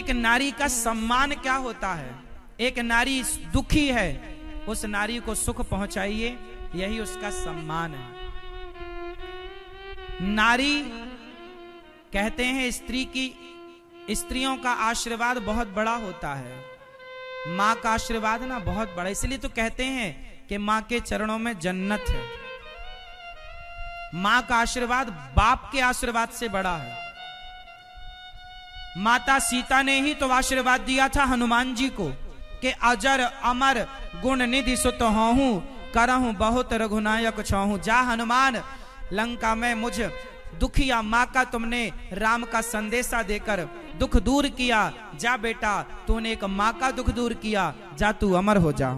एक नारी का सम्मान क्या होता है। एक नारी दुखी है, उस नारी को सुख पहुंचाइए, यही उसका सम्मान है। नारी कहते हैं स्त्रियों का आशीर्वाद बहुत बड़ा होता है। माँ का आशीर्वाद ना बहुत बड़ा, इसलिए तो कहते हैं कि माँ के चरणों में जन्नत है। माँ का आशीर्वाद बाप के आशीर्वाद से बड़ा है। माता सीता ने ही तो आशीर्वाद दिया था हनुमान जी को कि अजर अमर गुण निधि सुत होहूं, करहूं बहुत रघुनायक छाहूं। जा हनुमान, लंका में मुझ दुखिया माँ का तुमने राम का संदेशा देकर दुख दूर किया। जा बेटा, तूने एक माँ का दुख दूर किया, जा तू अमर हो जा।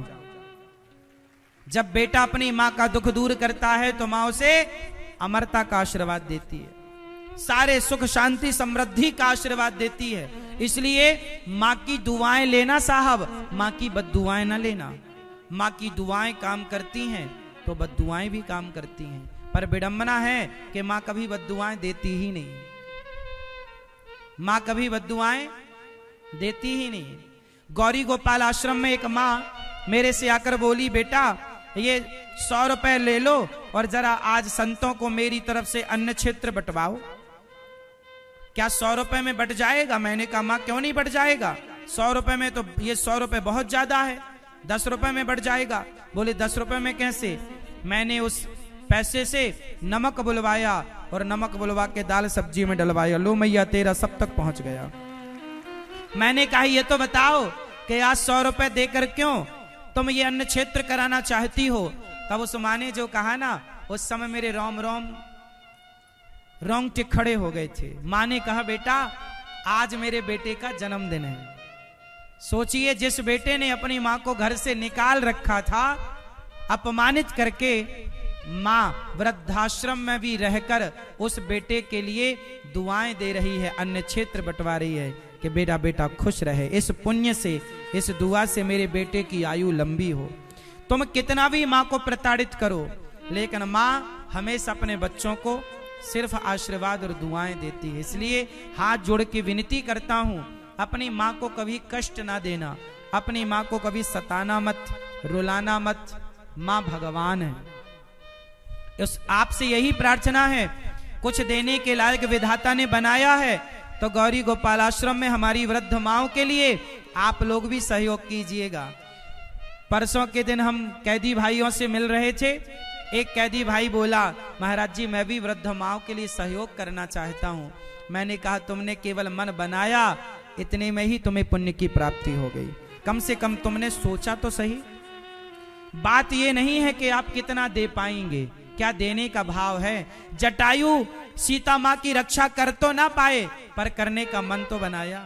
जब बेटा अपनी माँ का दुख दूर करता है तो माँ उसे अमरता का आशीर्वाद देती है, सारे सुख शांति समृद्धि का आशीर्वाद देती है। इसलिए माँ की दुआएं लेना साहब, माँ की बद्दुआएं ना लेना। माँ की दुआएं काम करती हैं तो बद्दुआएं भी काम करती हैं, पर विडंबना है कि माँ कभी बद्दुआएं देती ही नहीं। माँ कभी बद्दुआएं देती ही नहीं। गौरी गोपाल आश्रम में एक माँ मेरे से आकर बोली, बेटा ये 100 रुपए ले लो और जरा आज संतों को मेरी तरफ से अन्न क्षेत्र बंटवाओ। क्या 100 रुपए में बट जाएगा? मैंने कहा माँ क्यों नहीं बट जाएगा, 100 रुपए में तो ये 100 रुपए बहुत ज्यादा है, 10 रुपए में बढ़ जाएगा। बोले 10 रुपए में कैसे? मैंने उस पैसे से नमक बुलवाया और नमक बुलवा के दाल सब्जी में डलवाया। लो मैया तेरा सब तक पहुंच गया। मैंने कहा ये तो बताओ कि आज 100 रुपए देकर क्यों तुम ये अन्न क्षेत्र कराना चाहती हो? तब उस माँ ने जो कहा ना, उस समय मेरे रोंगटे खड़े हो गए थे। माँ ने कहा बेटा आज मेरे बेटे का जन्मदिन है। सोचिए, जिस बेटे ने अपनी माँ को घर से निकाल रखा था, अपमानित करके, माँ वृद्धाश्रम में भी रहकर उस बेटे के लिए दुआएं दे रही है, अन्न क्षेत्र बंटवा रही है कि बेटा बेटा खुश रहे। इस पुण्य से, इस दुआ से मेरे बेटे की आयु लंबी हो। तुम कितना भी माँ को प्रताड़ित करो, लेकिन माँ हमेशा अपने बच्चों को सिर्फ आशीर्वाद और दुआएं देती है। इसलिए हाथ जोड़ के विनती करता हूँ, अपनी माँ को कभी कष्ट ना देना, अपनी माँ को कभी सताना मत, रुलाना मत। माँ भगवान है। उस आपसे यही प्रार्थना है, कुछ देने के लायक विधाता ने बनाया है तो गौरी गोपाल आश्रम में हमारी वृद्ध माओं के लिए आप लोग भी सहयोग कीजिएगा। परसों के दिन हम कैदी भाइयों से मिल रहे थे। एक कैदी भाई बोला, महाराज जी मैं भी वृद्ध माओं के लिए सहयोग करना चाहता हूँ। मैंने कहा तुमने केवल मन बनाया, इतने में ही तुम्हें पुण्य की प्राप्ति हो गई। कम से कम तुमने सोचा तो सही। बात ये नहीं है कि आप कितना दे पाएंगे, क्या देने का भाव है। जटायु सीता माँ की रक्षा कर तो ना पाए, पर करने का मन तो बनाया।